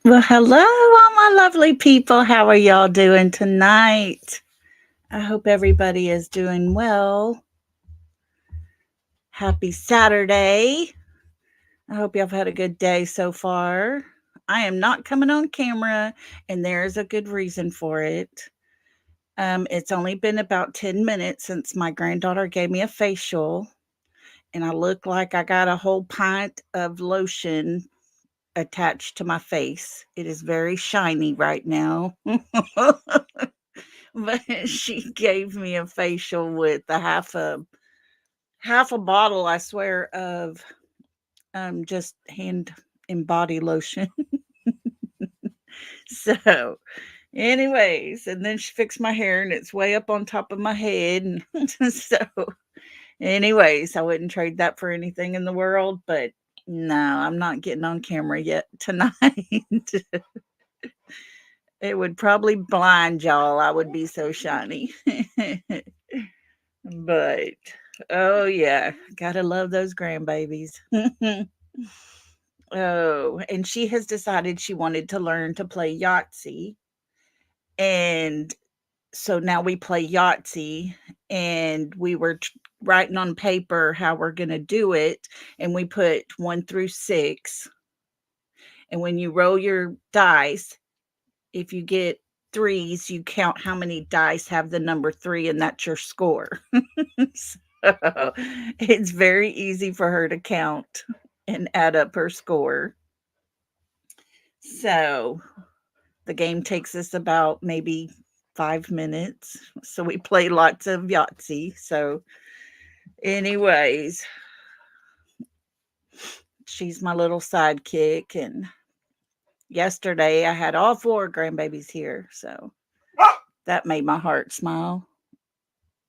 Well, hello, all my lovely people. How are y'all doing tonight? I hope everybody is doing well. Happy Saturday. I hope y'all have had a good day so far. I am not coming on camera, and there's a good reason for it. It's only been about 10 minutes since my granddaughter gave me a facial, and I look like I got a whole pint of lotion attached to my face. It is very shiny right now. But she gave me a facial with a half a bottle, I swear, of just hand and body lotion. So, anyways, and then she fixed my hair and it's way up on top of my head. And so, anyways, I wouldn't trade that for anything in the world, but no, I'm not getting on camera yet tonight. It would probably blind y'all. I would be so shiny. But oh yeah, gotta love those grandbabies. Oh, and she has decided she wanted to learn to play Yahtzee. And so now we play Yahtzee, and we were writing on paper how we're going to do it. And we put 1 through 6. And when you roll your dice, if you get threes, you count how many dice have the number 3, and that's your score. So it's very easy for her to count and add up her score. So the game takes us about maybe 5 minutes. So we play lots of Yahtzee. So, anyways, she's my little sidekick. And yesterday I had all 4 grandbabies here. So that made my heart smile.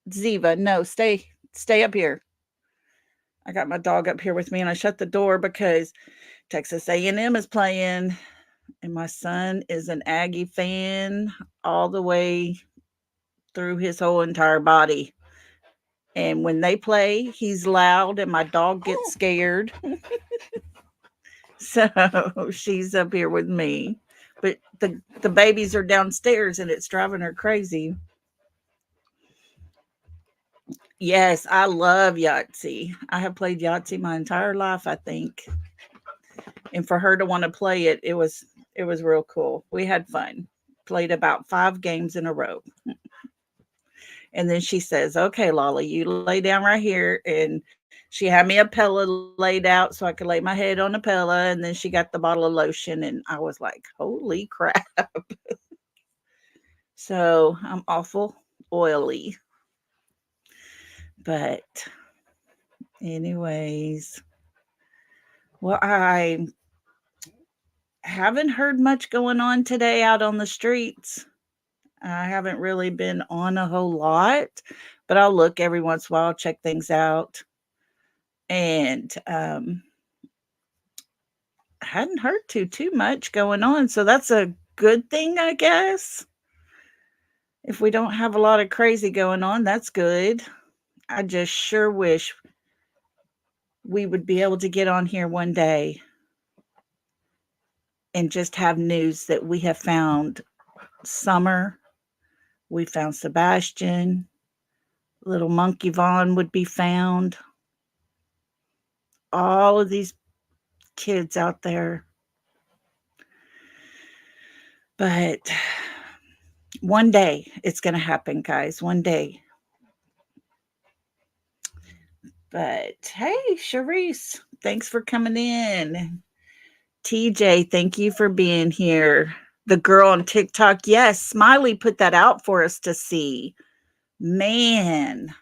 Ziva, no, stay up here. I got my dog up here with me, and I shut the door because Texas A&M is playing, and my son is an Aggie fan all the way through his whole entire body. And when they play, he's loud, and my dog gets scared. So she's up here with me. But the babies are downstairs, and it's driving her crazy. Yes, I love Yahtzee. I have played Yahtzee my entire life, I think. And for her to want to play it, it was real cool. We had fun. Played about 5 games in a row. And then she says, "Okay, Lolly, you lay down right here." And she had me a pillow laid out so I could lay my head on the pillow. And then she got the bottle of lotion, and I was like, "Holy crap!" So I'm awful oily, but anyways, well, I haven't heard much going on today out on the streets. I haven't really been on a whole lot, but I'll look every once in a while, check things out. And I hadn't heard too much going on, so that's a good thing, I guess. If we don't have a lot of crazy going on, that's good. I just sure wish we would be able to get on here one day and just have news that we have found Summer, we found Sebastian, little monkey Vaughn would be found. All of these kids out there. But one day it's going to happen, guys. One day. But hey, Charisse, thanks for coming in. TJ, thank you for being here. The girl on TikTok, yes, Smiley put that out for us to see. Man,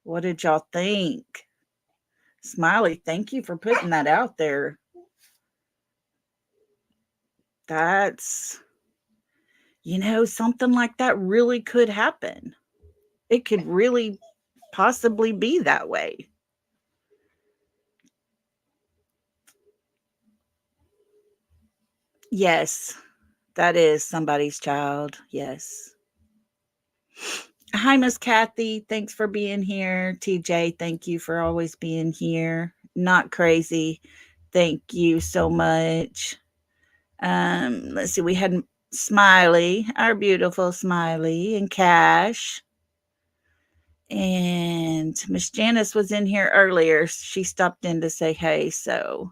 what did y'all think? Smiley, thank you for putting that out there. That's, something like that really could happen. It could really possibly be that way. Yes, that is somebody's child. Yes. Hi, Miss Kathy. Thanks for being here. TJ, thank you for always being here. Not crazy. Thank you so much. Let's see, we had Smiley, our beautiful Smiley, and Cash. And Miss Janice was in here earlier. She stopped in to say hey. So,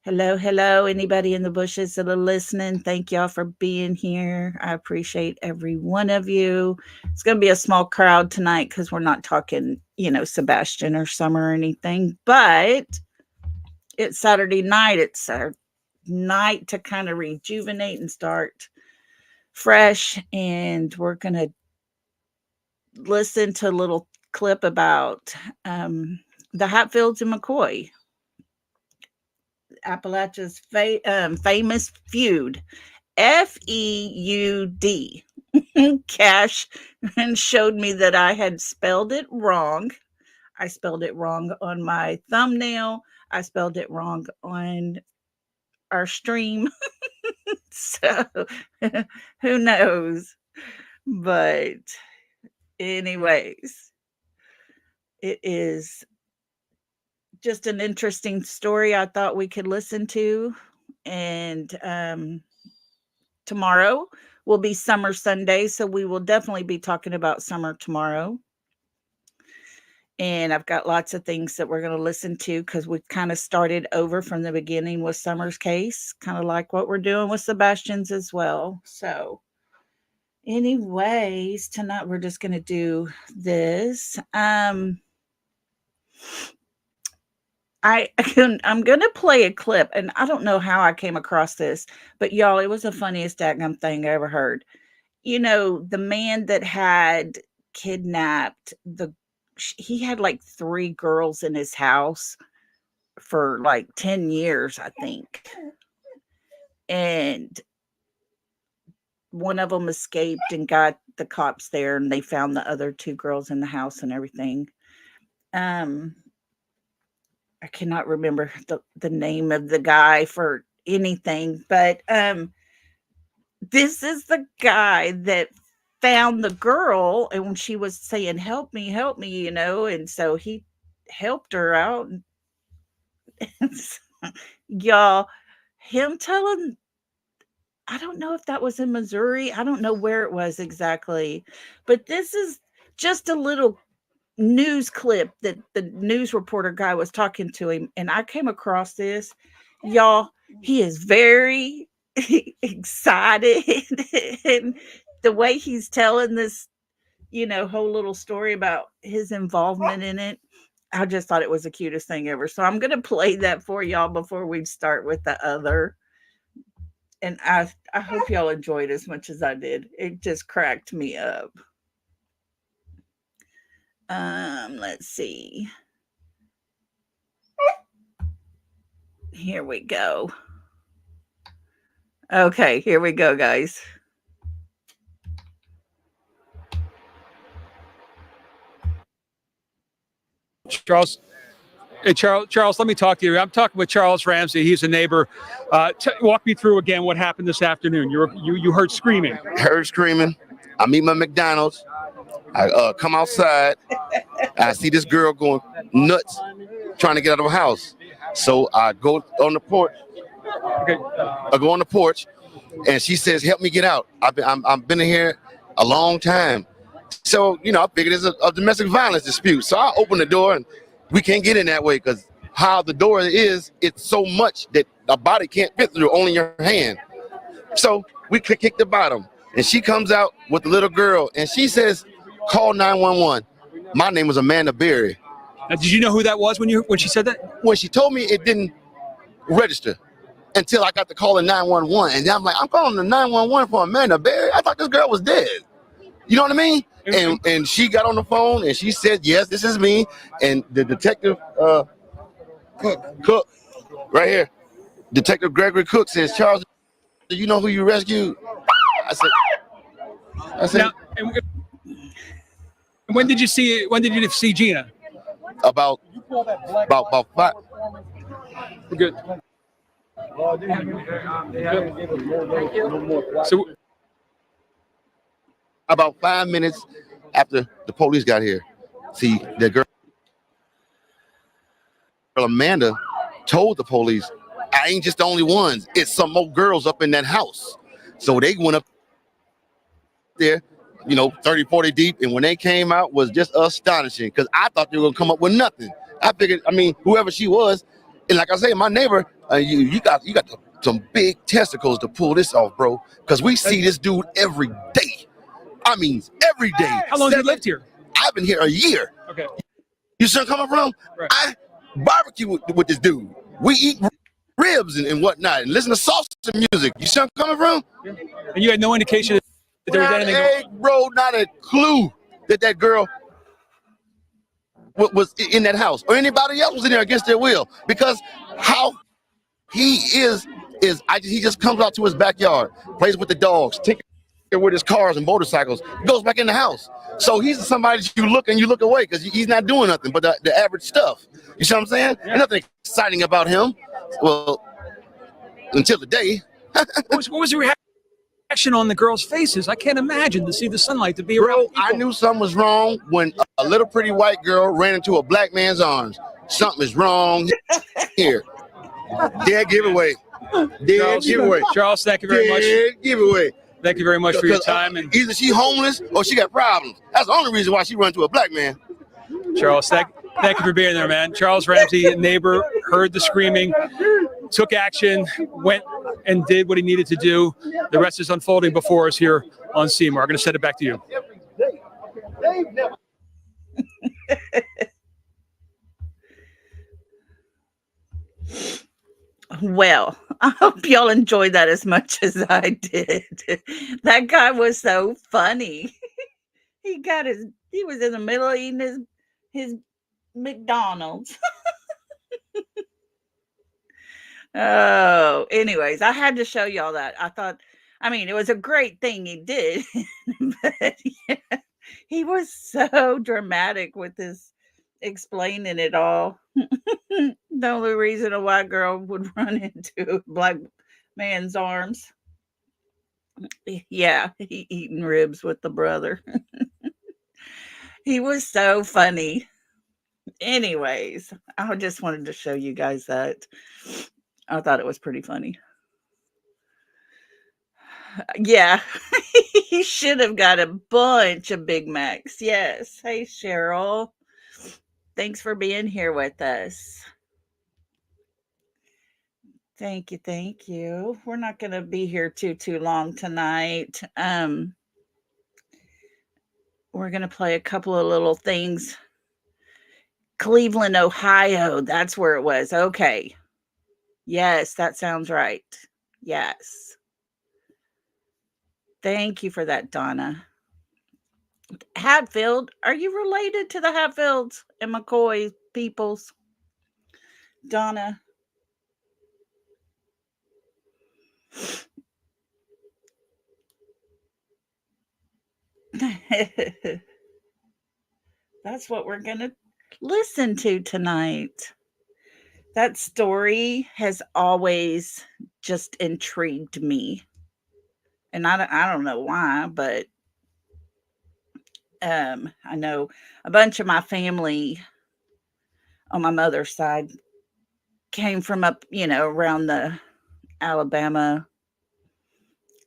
hello. Anybody in the bushes that are listening? Thank y'all for being here. I appreciate every one of you. It's going to be a small crowd tonight because we're not talking, Sebastian or Summer or anything. But it's Saturday night. It's our night to kind of rejuvenate and start fresh. And we're going to listen to a little clip about the Hatfields and McCoy, Appalachia's famous feud, Feud. Cash showed me that I had spelled it wrong. I spelled it wrong on my thumbnail. I spelled it wrong on our stream. So who knows? But anyways, it is just an interesting story I thought we could listen to. And tomorrow will be Summer Sunday, so we will definitely be talking about summer tomorrow. And I've got lots of things that we're going to listen to because we've kind of started over from the beginning with Summer's case, kind of like what we're doing with Sebastian's as well. So anyways, tonight we're just going to do this. I'm going to play a clip, and I don't know how I came across this, but y'all, it was the funniest daggum thing I ever heard. The man that had kidnapped he had like 3 girls in his house for like 10 years, I think. And one of them escaped and got the cops there, and they found the other 2 girls in the house and everything. I cannot remember the name of the guy for anything, but this is the guy that found the girl, and when she was saying, help me, and so he helped her out. Y'all, him telling, I don't know if that was in Missouri. I don't know where it was exactly, but this is just a little news clip that the news reporter guy was talking to him, and I came across this. Y'all, he is very excited, and the way he's telling this, whole little story about his involvement in it, I just thought it was the cutest thing ever. So I'm going to play that for y'all before we start with the other. And I hope y'all enjoyed as much as I did. It just cracked me up. Let's see. Here we go. Okay, here we go, guys. Charles. Hey, Charles, let me talk to you. I'm talking with Charles Ramsey. He's a neighbor. Walk me through again what happened this afternoon. You heard screaming. Heard screaming. I meet my McDonald's. I come outside. I see this girl going nuts, trying to get out of her house. So I go on the porch. Okay. I go on the porch, and she says, "Help me get out. I've been in here a long time." So I figured it's a domestic violence dispute. So I open the door, and we can't get in that way because how the door is, it's so much that a body can't fit through, only your hand. So we kick the bottom, and she comes out with the little girl, and she says, "Call 911." My name was Amanda Berry. Now, did you know who that was when she said that? When she told me, it didn't register until I got the call in 911, and then I'm like, I'm calling the 911 for Amanda Berry. I thought this girl was dead. You know what I mean? And she got on the phone and she said, "Yes, this is me." And the detective, Cook, right here, Detective Gregory Cook says, "Charles, do you know who you rescued?" I said. Now, and when did you see Gina? About 5. We're good. So about 5 minutes after the police got here, see, the girl Amanda told the police I ain't just the only ones. It's some more girls up in that house. So they went up there, 30, 40 deep. And when they came out was just astonishing because I thought they were going to come up with nothing. I figured, whoever she was, and like I say, my neighbor, you got some big testicles to pull this off, bro, because we see this dude every day. Every day. How long have you lived here? I've been here a year. Okay. You see where I'm coming from? Right. I barbecue with this dude. We eat ribs and whatnot and listen to salsa music. You see where I'm coming from? Yeah. And you had no indication that there was anything going on? Bro, not a clue that girl was in that house or anybody else was in there against their will, because how he he just comes out to his backyard, plays with the dogs, tinkers with his cars and motorcycles, goes back in the house. So he's somebody that you look away because he's not doing nothing but the average stuff. You see what I'm saying? Yeah. There's nothing exciting about him. Well, until the day. What was your reaction on the girls' faces? I can't imagine to see the sunlight, to be around people. I knew something was wrong when a little pretty white girl ran into a black man's arms. Something is wrong here. Dead giveaway. Dead giveaway. Charles, thank you very much. Dead giveaway. Thank you very much for your time. And either she homeless or she got problems. That's the only reason why she run to a black man. Charles, thank you for being there, man. Charles Ramsey, a neighbor, heard the screaming, took action, went and did what he needed to do. The rest is unfolding before us here on Seymour. I'm going to send it back to you. Well, I hope y'all enjoyed that as much as I did. That guy was so funny. He was in the middle of eating his McDonald's. Oh, anyways, I had to show y'all that. I thought, it was a great thing he did, but yeah, he was so dramatic with his explaining it all. The only reason a white girl would run into a black man's arms. Yeah, he eating ribs with the brother. He was so funny. Anyways, I just wanted to show you guys that. I thought it was pretty funny. Yeah, he should have got a bunch of Big Macs. Yes. Hey, Cheryl. Thanks for being here with us. Thank you. Thank you. We're not going to be here too long tonight. We're going to play a couple of little things. Cleveland, Ohio. That's where it was. Okay. Yes, that sounds right. Yes. Thank you for that, Donna. Hatfield, are you related to the Hatfields and McCoy peoples? Donna. That's what we're going to listen to tonight. That story has always just intrigued me. And I don't know why, but I know a bunch of my family on my mother's side came from up, around the Alabama,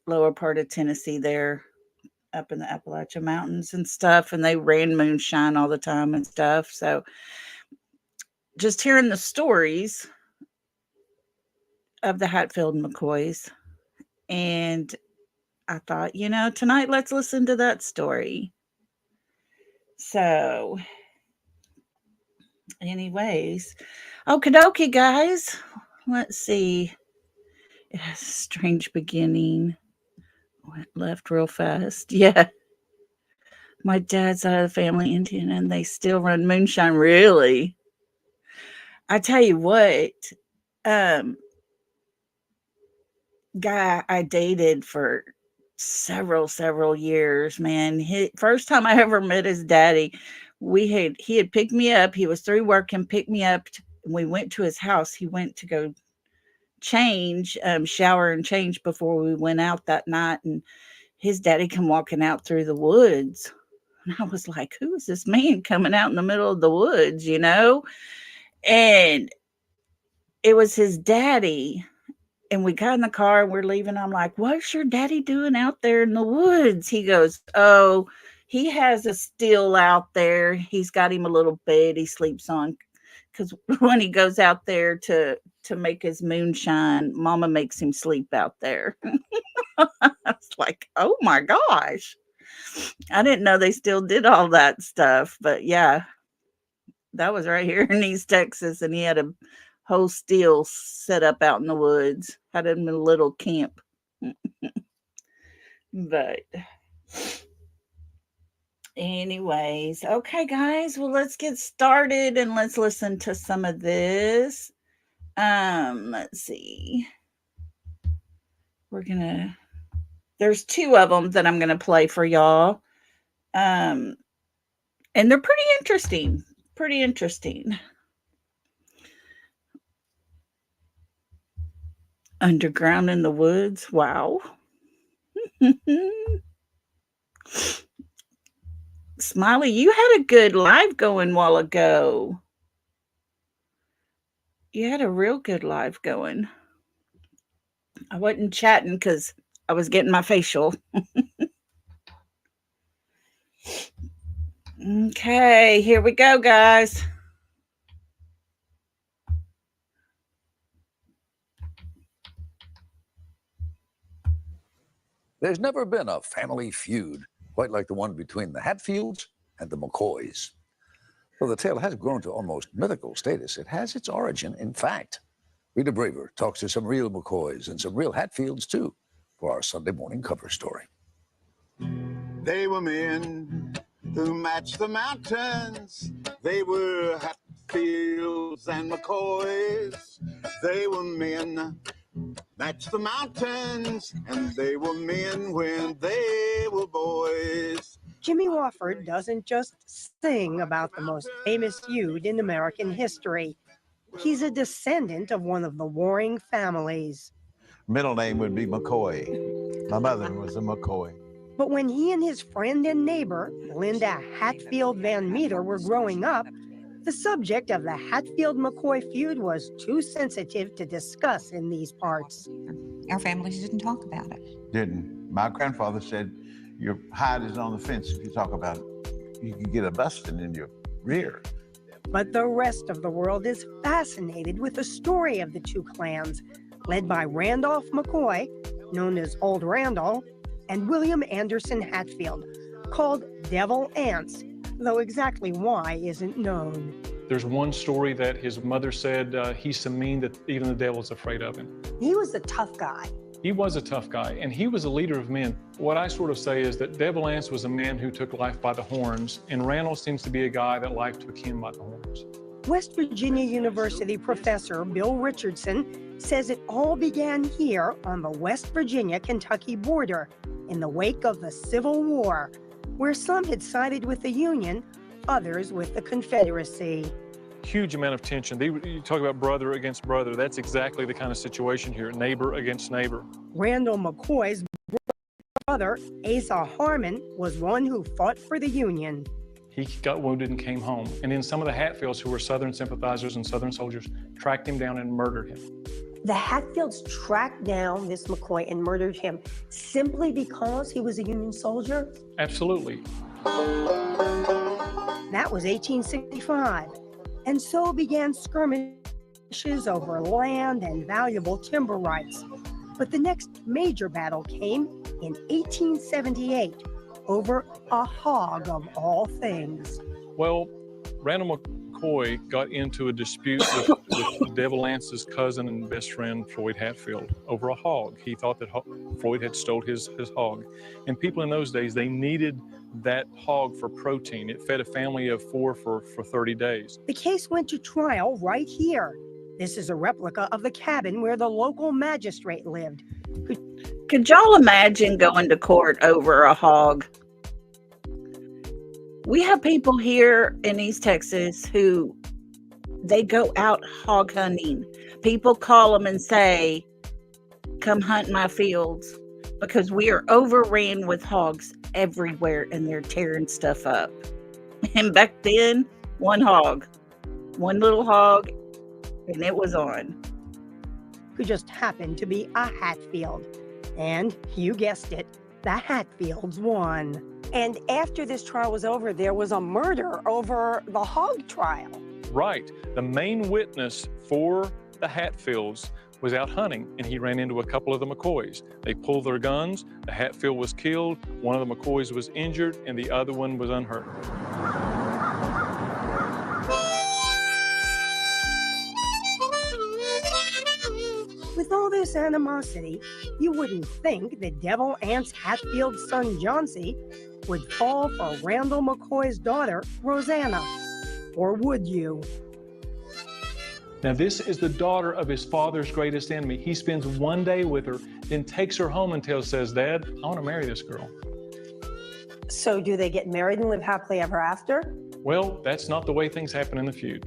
lower part of Tennessee there, up in the Appalachia Mountains and stuff. And they ran moonshine all the time and stuff. So just hearing the stories of the Hatfield McCoys, and I thought, tonight let's listen to that story. So, anyways, okie dokie, guys. Let's see. It has a strange beginning. Went left real fast. Yeah. My dad's side of the family Indian, and they still run moonshine. Really? I tell you what, guy I dated for several years, man. First time I ever met his daddy, he had picked me up. He was through work and picked me up. And we went to his house. He went to go change, shower and change before we went out that night. And his daddy come walking out through the woods. And I was like, who is this man coming out in the middle of the woods, And it was his daddy. And we got in the car and we're leaving. I'm like, what's your daddy doing out there in the woods? He goes, oh, he has a still out there. He's got him a little bed he sleeps on. Because when he goes out there to make his moonshine, Mama makes him sleep out there. It's like, oh my gosh. I didn't know they still did all that stuff. But yeah, that was right here in East Texas. And he had a whole still set up out in the woods. Had him in a little camp. But anyways, okay, guys. Well, let's get started and let's listen to some of this. Let's see. There's two of them that I'm gonna play for y'all. And they're pretty interesting. Pretty interesting. Underground in the woods. Wow. Smiley, you had a good live going a while ago. You had a real good live going. I wasn't chatting because I was getting my facial. Okay, here we go, guys. There's never been a family feud quite like the one between the Hatfields and the McCoys. Though the tale has grown to almost mythical status, it has its origin in fact. Rita Braver talks to some real McCoys and some real Hatfields, too, for our Sunday morning cover story. They were men who matched the mountains. They were Hatfields and McCoys. They were men matched the mountains, and they were men when they were boys. Jimmy Wofford doesn't just sing about the most famous feud in American history. He's a descendant of one of the warring families. Middle name would be McCoy. My mother was a McCoy. But when he and his friend and neighbor, Linda Hatfield Van Meter, were growing up, the subject of the Hatfield-McCoy feud was too sensitive to discuss in these parts. Our families didn't talk about it. Didn't. My grandfather said, your hide is on the fence if you talk about it. You can get a busting in your rear. But the rest of the world is fascinated with the story of the two clans, led by Randolph McCoy, known as Old Randall, and William Anderson Hatfield, called Devil Ants, though exactly why isn't known. There's one story that his mother said he's so mean that even the devil's afraid of him. He was a tough guy. He was a tough guy, and he was a leader of men. What I sort of say is that Devil Ants was a man who took life by the horns, and Randall seems to be a guy that life took him by the horns. West Virginia University professor Bill Richardson says it all began here on the West Virginia-Kentucky border in the wake of the Civil War, where some had sided with the Union, others with the Confederacy. Huge amount of tension. You talk about brother against brother. That's exactly the kind of situation here, neighbor against neighbor. Randall McCoy's brother, Asa Harmon, was one who fought for the Union. He got wounded and came home. And then some of the Hatfields, who were Southern sympathizers and Southern soldiers, tracked him down and murdered him. The Hatfields tracked down this McCoy and murdered him simply because he was a Union soldier? Absolutely. That was 1865. And so began skirmishes over land and valuable timber rights. But the next major battle came in 1878 over a hog of all things. Well, Randall McCoy got into a dispute with Devil Ance's cousin and best friend, Floyd Hatfield, over a hog. He thought that Floyd had stole his hog. And people in those days, they needed that hog for protein. It fed a family of 4 for 30 days. The case went to trial right here. This is a replica of the cabin where the local magistrate lived. Could y'all imagine going to court over a hog? We have people here in East Texas who they go out hog hunting. People call them and say, come hunt my fields, because we are overran with hogs everywhere and they're tearing stuff up. And back then, one little hog, and it was on. who just happened to be a Hatfield. And you guessed it, the Hatfields won. And after this trial was over, there was a murder over the hog trial. Right. The main witness for the Hatfields was out hunting, and he ran into a couple of the McCoys. They pulled their guns, the Hatfield was killed, one of the McCoys was injured, and the other one was unhurt. With all this animosity, you wouldn't think that Devil Anse Hatfield's son Johnsy would fall for Randall McCoy's daughter, Rosanna. Or would you? Now, this is the daughter of his father's greatest enemy. He spends one day with her, then takes her home and says, Dad, I want to marry this girl. So do they get married and live happily ever after? Well, that's not the way things happen in the feud.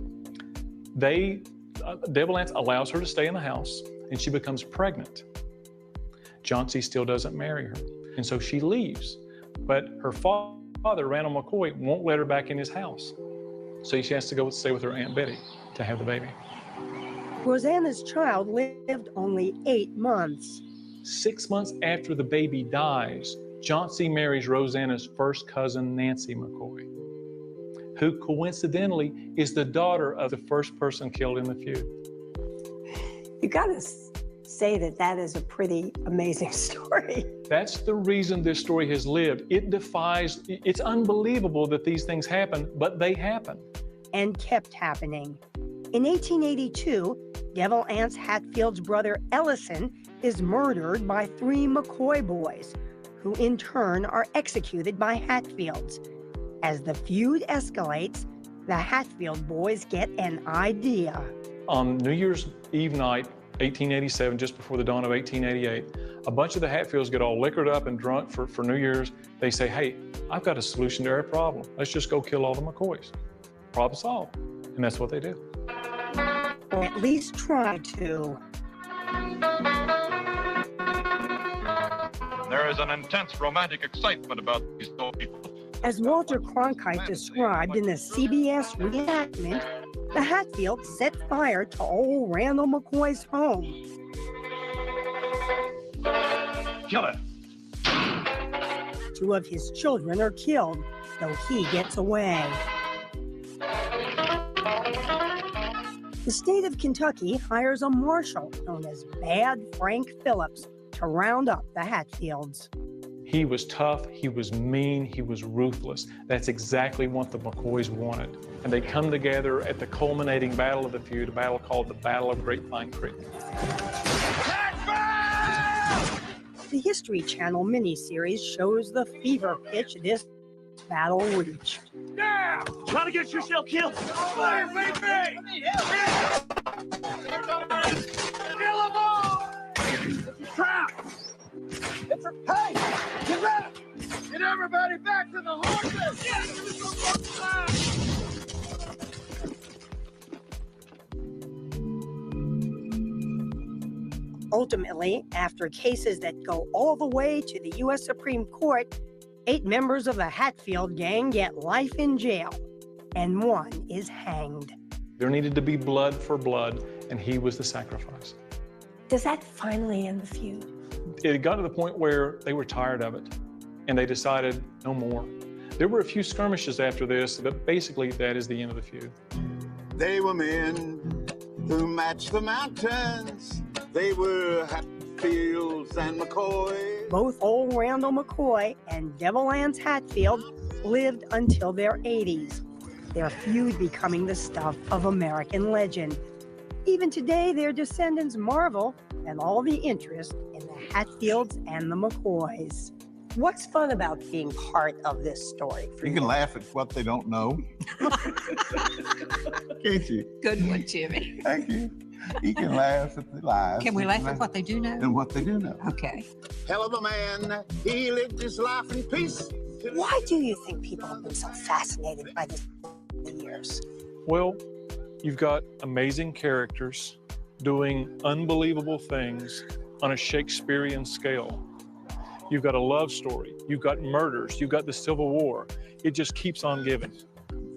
Devil Anse allows her to stay in the house, and she becomes pregnant. Johnsy still doesn't marry her, and so she leaves. But her father, Randall McCoy, won't let her back in his house. So she has to go stay with her Aunt Betty to have the baby. Rosanna's child lived only 8 months. 6 months after the baby dies, Johnsy marries Rosanna's first cousin, Nancy McCoy, who coincidentally is the daughter of the first person killed in the feud. You gotta say that is a pretty amazing story. That's the reason this story has lived. It's unbelievable that these things happen, but they happen. And kept happening. In 1882, Devil Anse Hatfield's brother Ellison is murdered by 3 McCoy boys, who in turn are executed by Hatfields. As the feud escalates, the Hatfield boys get an idea. On New Year's Eve night, 1887, just before the dawn of 1888, a bunch of the Hatfields get all liquored up and drunk for New Year's. They say, hey, I've got a solution to our problem. Let's just go kill all the McCoys. Problem solved. And that's what they do. Or at least try to. There is an intense romantic excitement about these two people. As Walter Cronkite described in the CBS reenactment, the Hatfields set fire to old Randall McCoy's home. Kill it. 2 of his children are killed, though he gets away. The state of Kentucky hires a marshal known as Bad Frank Phillips to round up the Hatfields. He was tough, he was mean, he was ruthless. That's exactly what the McCoys wanted. And they come together at the culminating battle of the feud, a battle called the Battle of Grapevine Creek. The History Channel miniseries shows the fever pitch this battle reached. Yeah! Trying to get yourself killed! Fire, baby! Kill them all! Trap! Hey! Get ready! Get everybody back to the horses! Ultimately, after cases that go all the way to the U.S. Supreme Court, 8 members of the Hatfield gang get life in jail, and 1 is hanged. There needed to be blood for blood, and he was the sacrifice. Does that finally end the feud? It got to the point where they were tired of it, and they decided no more. There were a few skirmishes after this, but basically that is the end of the feud. They were men who matched the mountains. They were Hatfields and McCoys. Both old Randall McCoy and Devil Anse Hatfield lived until their 80s, their feud becoming the stuff of American legend. Even today, their descendants marvel at all the interest in the Hatfields and the McCoys. What's fun about being part of this story? You can laugh at what they don't know. Can't you? Good one, Jimmy. Thank you. You can laugh at the lies. Can we laugh at what they do know? And what they do know. Okay. Hell of a man, he lived his life in peace. Why do you think people have been so fascinated by this over the years? Well, you've got amazing characters doing unbelievable things on a Shakespearean scale. You've got a love story, you've got murders, you've got the Civil War. It just keeps on giving.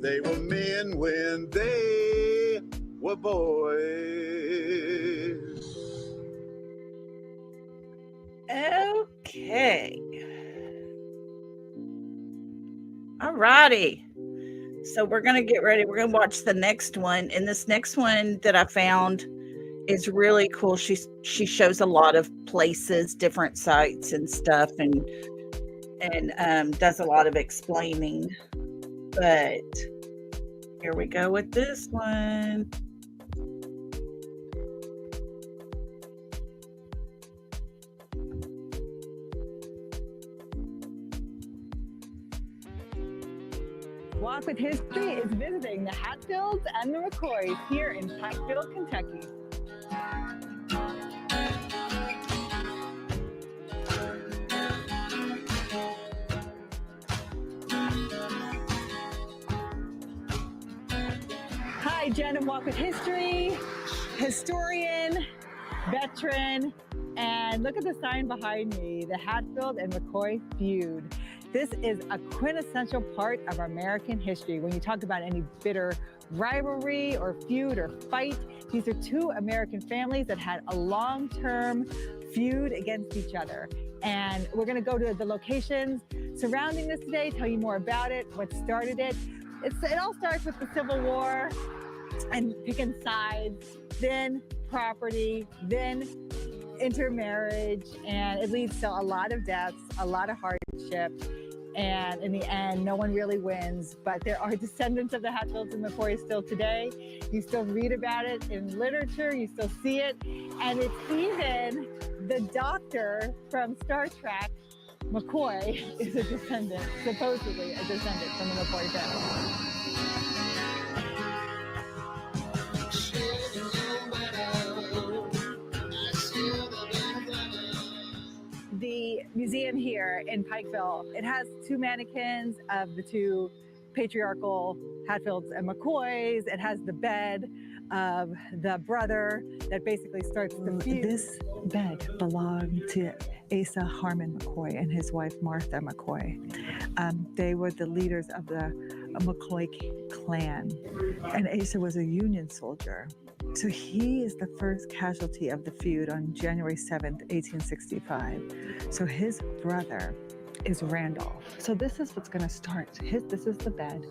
They were men when they were boys. Okay. All righty. So we're going to get ready. We're going to watch the next one. And this next one that I found is really cool. She shows a lot of places, different sites and stuff, and does a lot of explaining. But here we go with this one. Walk with History is visiting the Hatfields and the McCoys here in Pikeville, Kentucky. Hi, Jen of Walk with History, historian, veteran, and look at the sign behind me, the Hatfield and McCoy Feud. This is a quintessential part of American history. When you talk about any bitter rivalry or feud or fight, these are two American families that had a long-term feud against each other. And we're gonna go to the locations surrounding this today, tell you more about it, what started it. It all starts with the Civil War and picking sides, then property, then intermarriage, and it leads to a lot of deaths, a lot of hardship, and in the end, no one really wins. But there are descendants of the Hatfields and McCoys still today. You still read about it in literature, you still see it, and it's even the doctor from Star Trek, McCoy, is a descendant, supposedly a descendant from the McCoy family. The museum here in Pikeville, it has two mannequins of the two patriarchal Hatfields and McCoys. It has the bed of the brother that basically starts the feud. This bed belonged to Asa Harmon McCoy and his wife Martha McCoy. They were the leaders of the McCoy clan, and Asa was a Union soldier. So he is the first casualty of the feud on January 7th, 1865. So his brother is Randolph. So this is what's going to start. This is the bed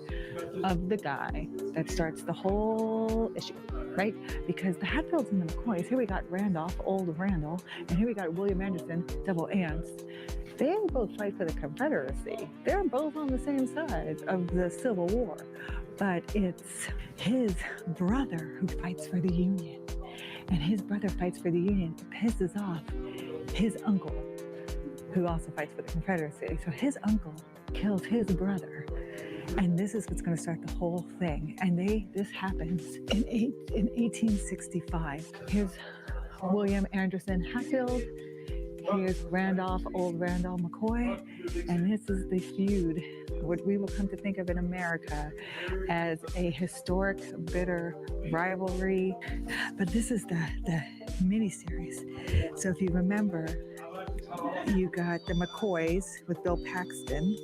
of the guy that starts the whole issue, right? Because the Hatfields and the McCoys, here we got Randolph, old Randall, and here we got William Anderson, double aunts. They both fight for the Confederacy. They're both on the same side of the Civil War, but it's his brother who fights for the Union. And his brother fights for the Union. It pisses off his uncle, who also fights for the Confederacy. So his uncle kills his brother. And this is what's going to start the whole thing. And this happens in 1865. Here's William Anderson Hatfield. Here's Randolph, old Randall McCoy. And this is the feud, what we will come to think of in America as a historic, bitter rivalry. But this is the miniseries. So if you remember, you got the McCoys with Bill Paxton,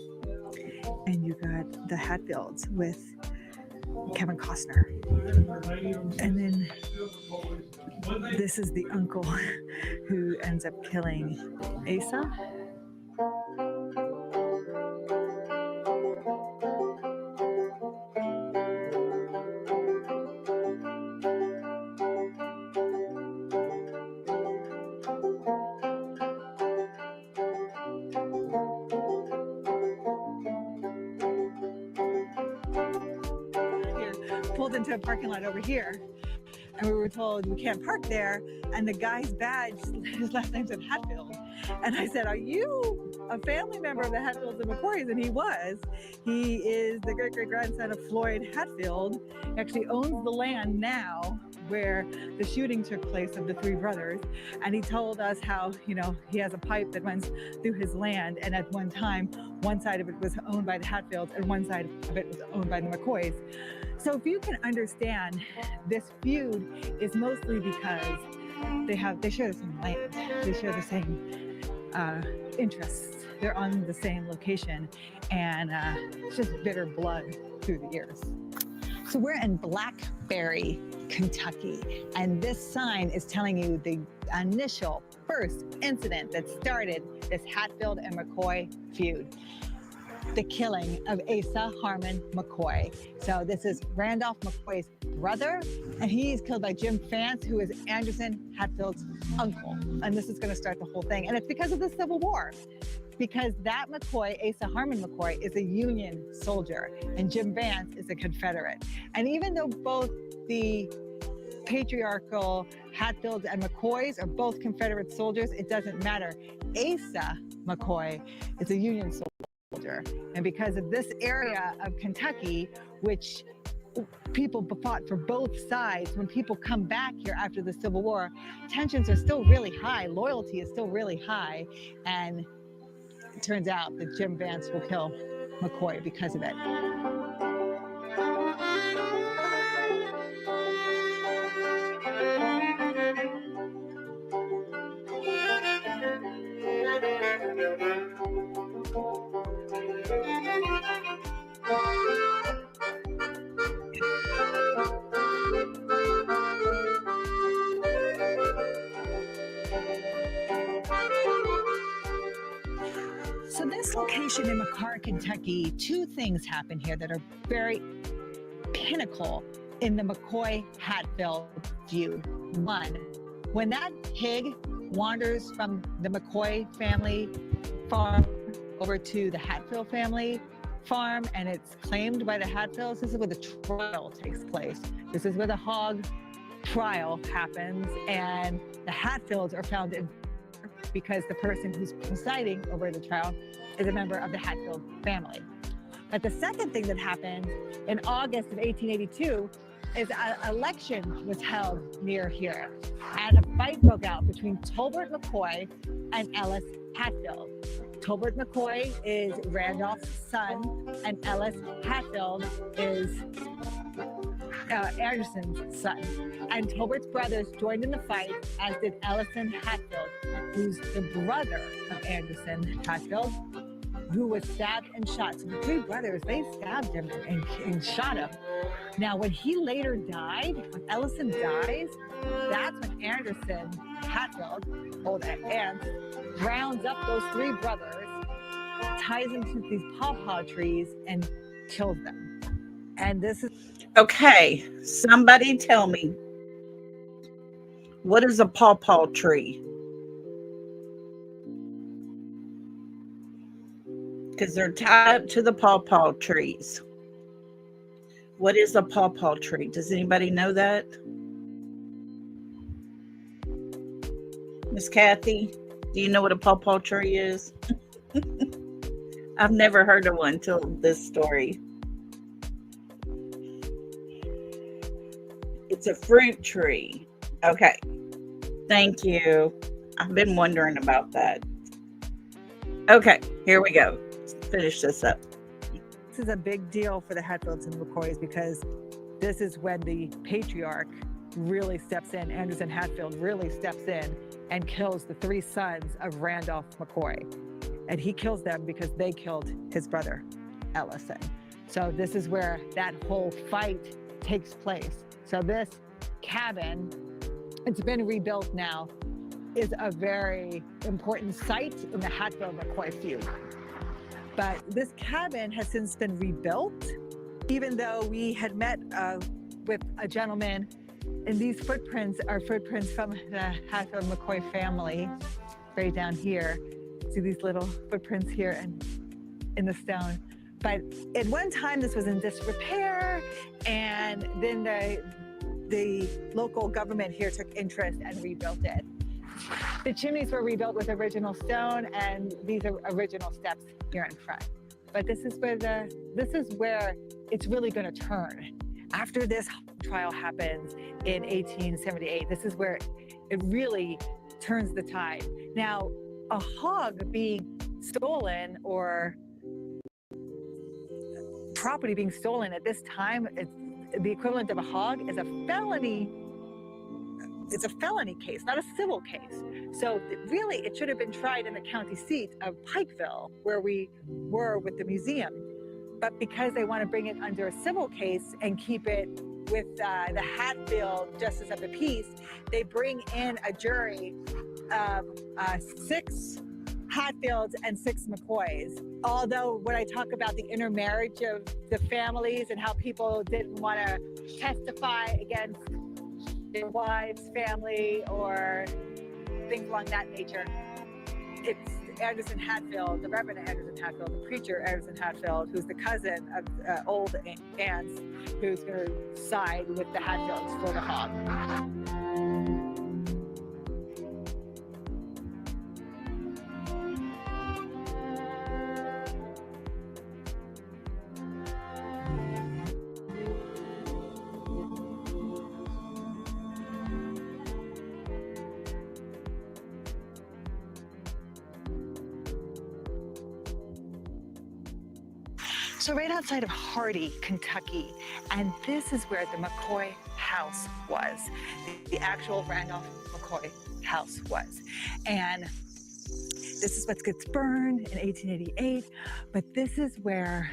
and you got the Hatfields with Kevin Costner. And then this is the uncle who ends up killing Asa. Pulled into a parking lot over here, and we were told we can't park there, and the guy's badge, his last name's Hatfield, and I said, are you a family member of the Hatfields and McCoys? And he was. He is the great-great-grandson of Floyd Hatfield. He actually owns the land now where the shooting took place of the three brothers, and he told us how, you know, he has a pipe that runs through his land, and at one time, one side of it was owned by the Hatfields, and one side of it was owned by the McCoys. So if you can understand, this feud is mostly because they share the same land, they share the same interests, they're on the same location, and it's just bitter blood through the years. So we're in Black Berry, Kentucky. And this sign is telling you the initial first incident that started this Hatfield and McCoy feud. The killing of Asa Harmon McCoy. So this is Randolph McCoy's brother, and he's killed by Jim Vance, who is Anderson Hatfield's uncle. And this is going to start the whole thing. And it's because of the Civil War. Because that McCoy, Asa Harmon McCoy, is a Union soldier, and Jim Vance is a Confederate. And even though both the patriarchal Hatfields and McCoys are both Confederate soldiers, it doesn't matter. Asa McCoy is a Union soldier. And because of this area of Kentucky, which people fought for both sides, when people come back here after the Civil War, tensions are still really high, loyalty is still really high, and it turns out that Jim Vance will kill McCoy because of it. So this location in McCarr, Kentucky, two things happen here that are very pinnacle in the McCoy-Hatfield feud. One, when that pig wanders from the McCoy family farm over to the Hatfield family farm and it's claimed by the Hatfields, this is where the trial takes place. This is where the hog trial happens, and the Hatfields are found in because the person who's presiding over the trial is a member of the Hatfield family. But the second thing that happened in August of 1882 is an election was held near here, and a fight broke out between Tolbert McCoy and Ellis Hatfield. Tolbert McCoy is Randolph's son, and Ellis Hatfield is Anderson's son. And Tolbert's brothers joined in the fight, as did Ellison Hatfield, who's the brother of Anderson Hatfield, who was stabbed and shot. So the three brothers, they stabbed him and shot him. Now, when he later died, when Ellison dies, that's when Anderson Hatfield, old aunt, rounds up those three brothers, ties them to these pawpaw trees, and kills them. And this is... Okay, somebody tell me, what is a pawpaw tree? Because they're tied up to the pawpaw trees. What is a pawpaw tree? Does anybody know that? Miss Kathy, do you know what a pawpaw tree is? I've never heard of one till this story. It's a fruit tree. Okay. Thank you. I've been wondering about that. Okay, here we go. Let's finish this up. This is a big deal for the Hatfields and McCoys because this is when the patriarch really steps in. Anderson Hatfield really steps in and kills the three sons of Randolph McCoy. And he kills them because they killed his brother, Ellison. So this is where that whole fight takes place. So this cabin, it's been rebuilt now, is a very important site in the Hatfield-McCoy feud. But this cabin has since been rebuilt, even though we had met with a gentleman, and these footprints are footprints from the Hatfield-McCoy family, right down here. See these little footprints here and in the stone. But at one time, this was in disrepair, and then the local government here took interest and rebuilt it. The chimneys were rebuilt with original stone, and these are original steps here in front. But this is where it's really going to turn. After this trial happens in 1878, this is where it really turns the tide. Now, a hog being stolen or property being stolen at this time, it's the equivalent of a hog is a felony. It's a felony case, not a civil case. So really, it should have been tried in the county seat of Pikeville, where we were with the museum. But because they want to bring it under a civil case and keep it with the Hatfield Justice of the Peace, they bring in a jury of 6 Hatfields and 6 McCoys. Although when I talk about the intermarriage of the families and how people didn't want to testify against their wives' family or things along that nature, it's Anderson Hatfield, the Reverend Anderson Hatfield, the preacher Anderson Hatfield, who's the cousin of old aunts, who's going to side with the Hatfields for the hog. So right outside of Hardy, Kentucky, and this is where the McCoy house was. The actual Randolph McCoy house was. And this is what gets burned in 1888, but this is where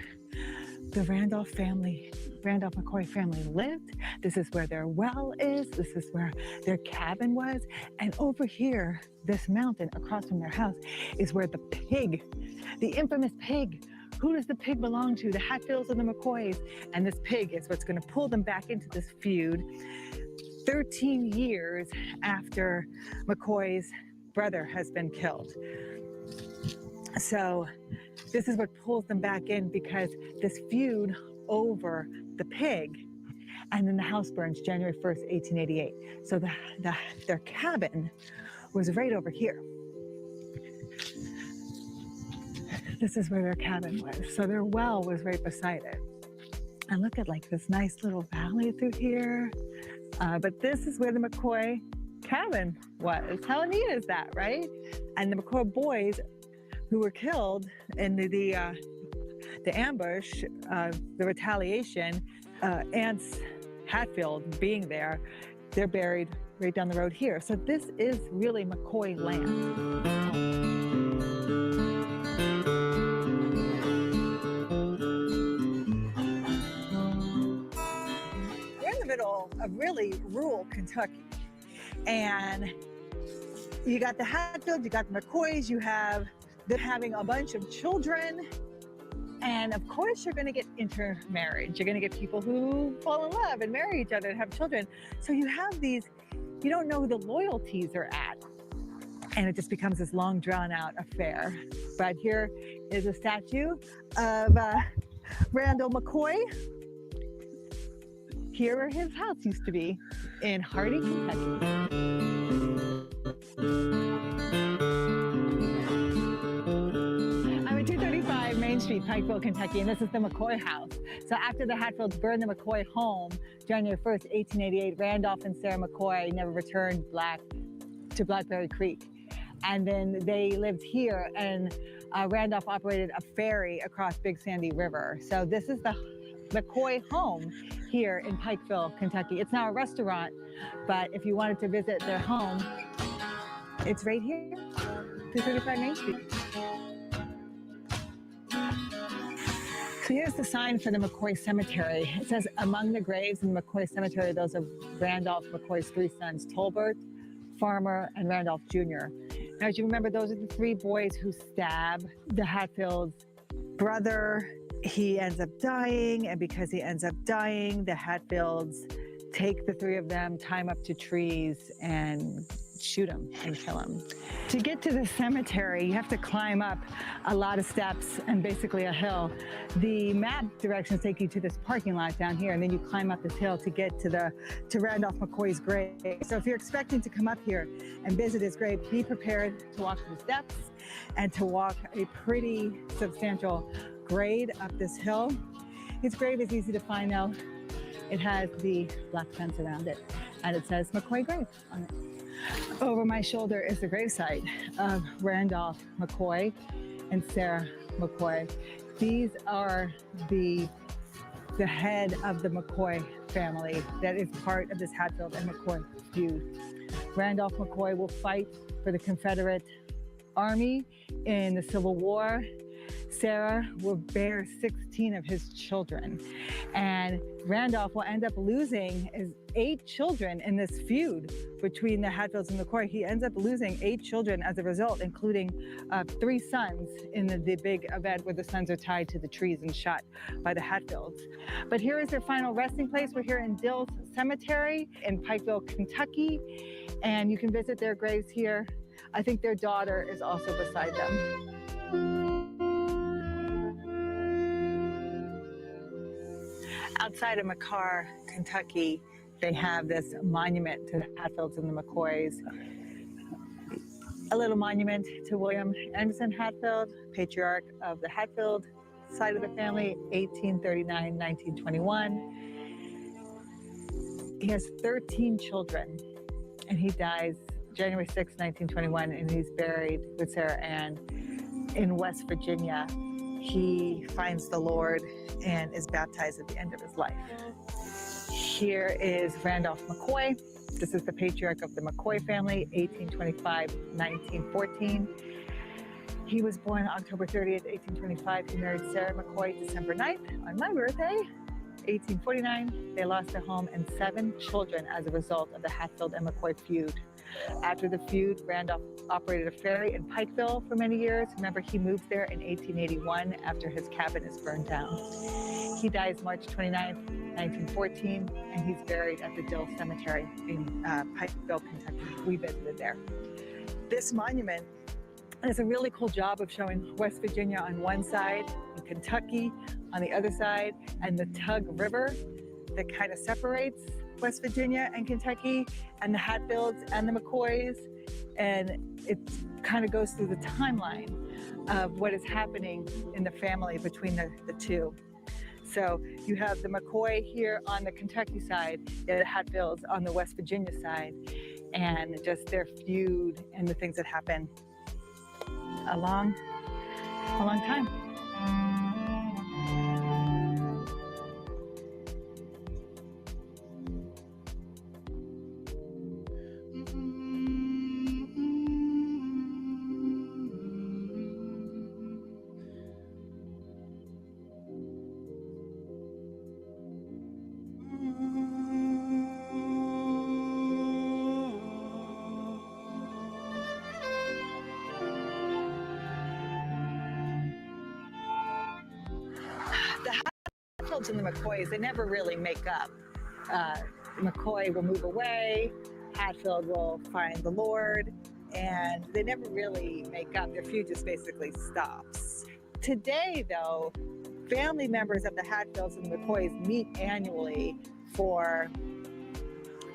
the Randolph McCoy family lived. This is where their well is. This is where their cabin was. And over here, this mountain across from their house is where the pig, the infamous pig. Who does the pig belong to? The Hatfields and the McCoys. And this pig is what's going to pull them back into this feud 13 years after McCoy's brother has been killed. So this is what pulls them back in, because this feud over the pig, and then the house burns January 1st, 1888. So their cabin was right over here. This is where their cabin was. So their well was right beside it. And look at like this nice little valley through here. But this is where the McCoy cabin was. How neat is that, right? And the McCoy boys who were killed in the ambush, the retaliation, Aunts Hatfield being there, they're buried right down the road here. So this is really McCoy land. Of really rural Kentucky, and you got the Hatfields, you got the McCoys, you have them having a bunch of children, and of course you're going to get intermarriage. You're going to get people who fall in love and marry each other and have children. So you have these, you don't know who the loyalties are at, and it just becomes this long drawn out affair. But here is a statue of Randall McCoy. Here where his house used to be, in Hardy, Kentucky. I'm at 235 Main Street, Pikeville, Kentucky, and this is the McCoy house. So after the Hatfields burned the McCoy home, January 1st, 1888, Randolph and Sarah McCoy never returned to Blackberry Creek. And then they lived here, and Randolph operated a ferry across Big Sandy River. So this is the McCoy home here in Pikeville, Kentucky. It's now a restaurant, but if you wanted to visit their home, it's right here, 235 Main Street. So here's the sign for the McCoy Cemetery. It says, among the graves in the McCoy Cemetery, those of Randolph McCoy's 3 sons, Tolbert, Farmer, and Randolph Jr. Now, as you remember, those are the 3 boys who stab the Hatfield's brother. He ends up dying, and because he ends up dying, the Hatfields take the 3 of them, tie them up to trees, and shoot them and kill them. To get to the cemetery, you have to climb up a lot of steps and basically a hill. The map directions take you to this parking lot down here, and then you climb up this hill to get to Randolph McCoy's grave. So if you're expecting to come up here and visit his grave, be prepared to walk the steps and to walk a pretty substantial grade up this hill. His grave is easy to find now. It has the black fence around it, and it says McCoy grave on it. Over my shoulder is the gravesite of Randolph McCoy and Sarah McCoy. These are the head of the McCoy family that is part of this Hatfield and McCoy feud. Randolph McCoy will fight for the Confederate Army in the Civil War. Sarah will bear 16 of his children. And Randolph will end up losing his 8 children in this feud between the Hatfields and McCoy. He ends up losing 8 children as a result, including 3 sons in the big event where the sons are tied to the trees and shot by the Hatfields. But here is their final resting place. We're here in Dill's Cemetery in Pikeville, Kentucky, and you can visit their graves here. I think their daughter is also beside them. Outside of McCarr, Kentucky, they have this monument to the Hatfields and the McCoys. A little monument to William Anderson Hatfield, patriarch of the Hatfield side of the family, 1839-1921. He has 13 children, and he dies January 6, 1921, and he's buried with Sarah Ann in West Virginia. He finds the Lord and is baptized at the end of his life. Here is Randolph McCoy. This is the patriarch of the McCoy family, 1825-1914. He was born October 30th, 1825. He married Sarah McCoy December 9th on my birthday, 1849. They lost their home and 7 children as a result of the Hatfield and McCoy feud. After the feud, Randolph operated a ferry in Pikeville for many years. Remember, he moved there in 1881 after his cabin is burned down. He dies March 29th, 1914, and he's buried at the Dill Cemetery in Pikeville, Kentucky. We visited there. This monument does a really cool job of showing West Virginia on one side and Kentucky on the other side, and the Tug River that kind of separates West Virginia and Kentucky, and the Hatfields and the McCoys, and it kind of goes through the timeline of what is happening in the family between the two. So you have the McCoy here on the Kentucky side, the Hatfields on the West Virginia side, and just their feud and the things that happen a long time. And the McCoys, they never really make up. McCoy will move away, Hatfield will find the Lord, and they never really make up. Their feud just basically stops. Today, though, family members of the Hatfields and the McCoys meet annually for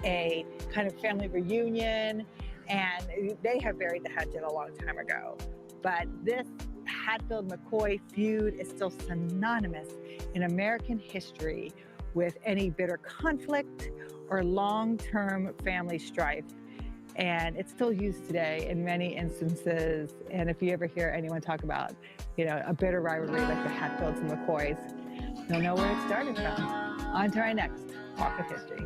a kind of family reunion, and they have buried the hatchet a long time ago. But this Hatfield-McCoy feud is still synonymous in American history with any bitter conflict or long-term family strife. And it's still used today in many instances. And if you ever hear anyone talk about, a bitter rivalry like the Hatfields and McCoys, you'll know where it started from. On to our next Walk of History.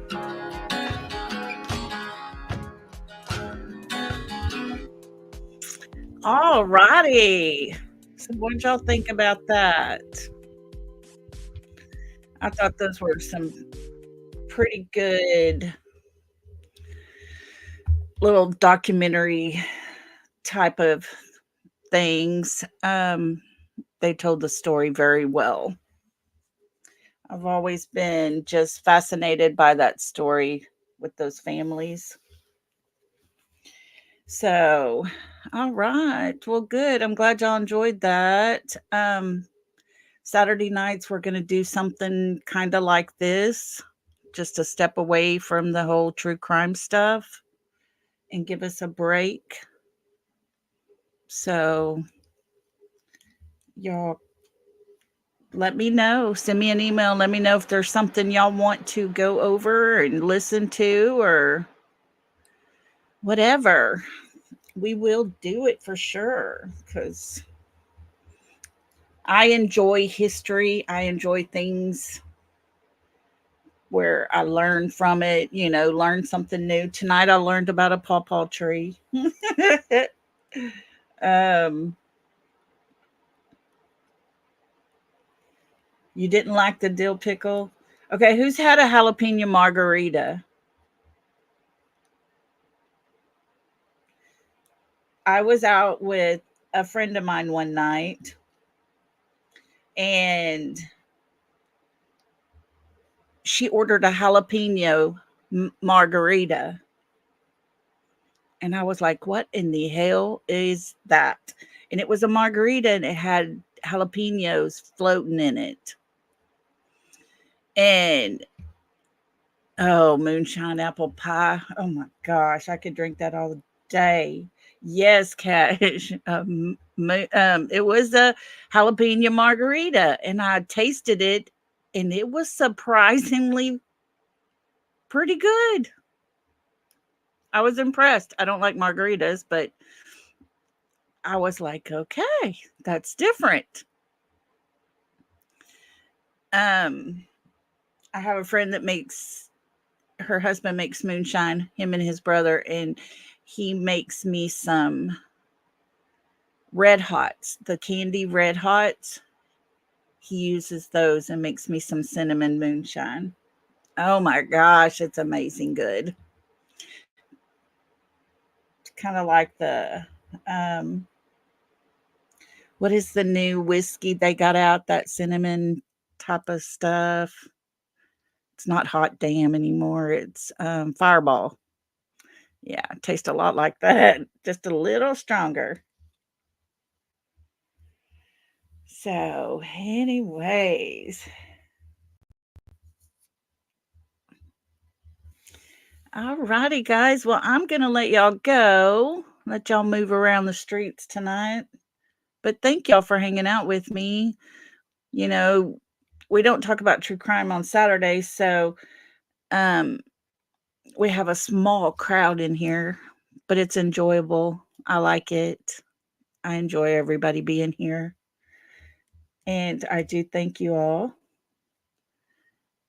All righty. So what did y'all think about that? I thought those were some pretty good little documentary type of things. They told the story very well. I've always been just fascinated by that story with those families. So, all right. Well, good. I'm glad y'all enjoyed that. Saturday nights, we're going to do something kind of like this, just a step away from the whole true crime stuff and give us a break. So, y'all let me know. Send me an email. Let me know if there's something y'all want to go over and listen to or whatever. We will do it for sure because I enjoy history. I enjoy things where I learn from it, learn something new. Tonight I learned about a pawpaw tree. You didn't like the dill pickle? Okay, who's had a jalapeno margarita? I was out with a friend of mine one night, and she ordered a jalapeno margarita. And I was like, what in the hell is that? And it was a margarita, and it had jalapenos floating in it. And oh, moonshine apple pie. Oh my gosh, I could drink that all day. Yes, Cash. It was a jalapeno margarita, and I tasted it, and it was surprisingly pretty good. I was impressed. I don't like margaritas, but I was like, okay, that's different. I have a friend that her husband makes moonshine, him and his brother, and he makes me some Red Hots, the candy Red Hots. He uses those and makes me some cinnamon moonshine. Oh my gosh, it's amazing good. It's kind of like the what is the new whiskey they got out, that cinnamon type of stuff? It's not Hot Damn anymore. It's Fireball. Yeah, it tastes a lot like that, just a little stronger. So, anyways. All righty, guys. Well, I'm going to let y'all go. Let y'all move around the streets tonight. But thank y'all for hanging out with me. You know, we don't talk about true crime on Saturdays, so we have a small crowd in here, but it's enjoyable. I like it. I enjoy everybody being here. And I do thank you all.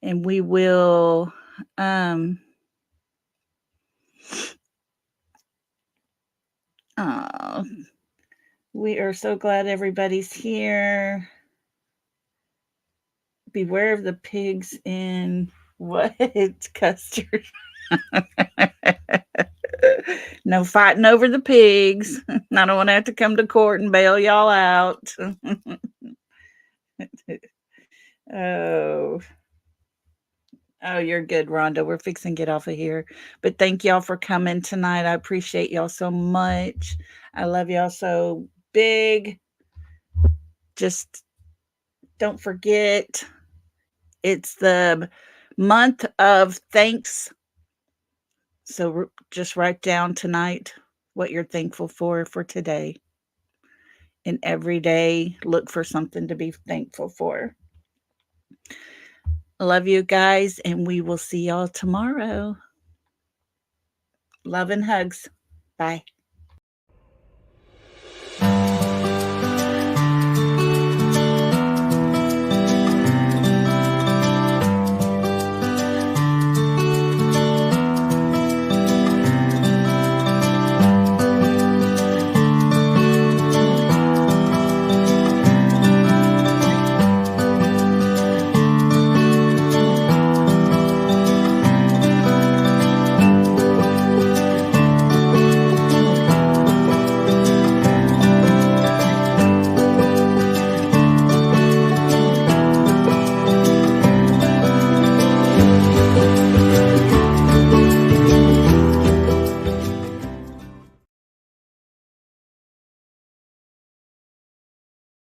And we will we are so glad everybody's here. Beware of the pigs in what? Custard. No fighting over the pigs. I don't want to have to come to court and bail y'all out. Oh, you're good, Rhonda. We're fixing to get off of here. But thank y'all for coming tonight. I appreciate y'all so much. I love y'all so big. Just don't forget, it's the month of thanks. So just write down tonight what you're thankful for today. And every day, look for something to be thankful for. Love you guys, and we will see y'all tomorrow. Love and hugs. Bye.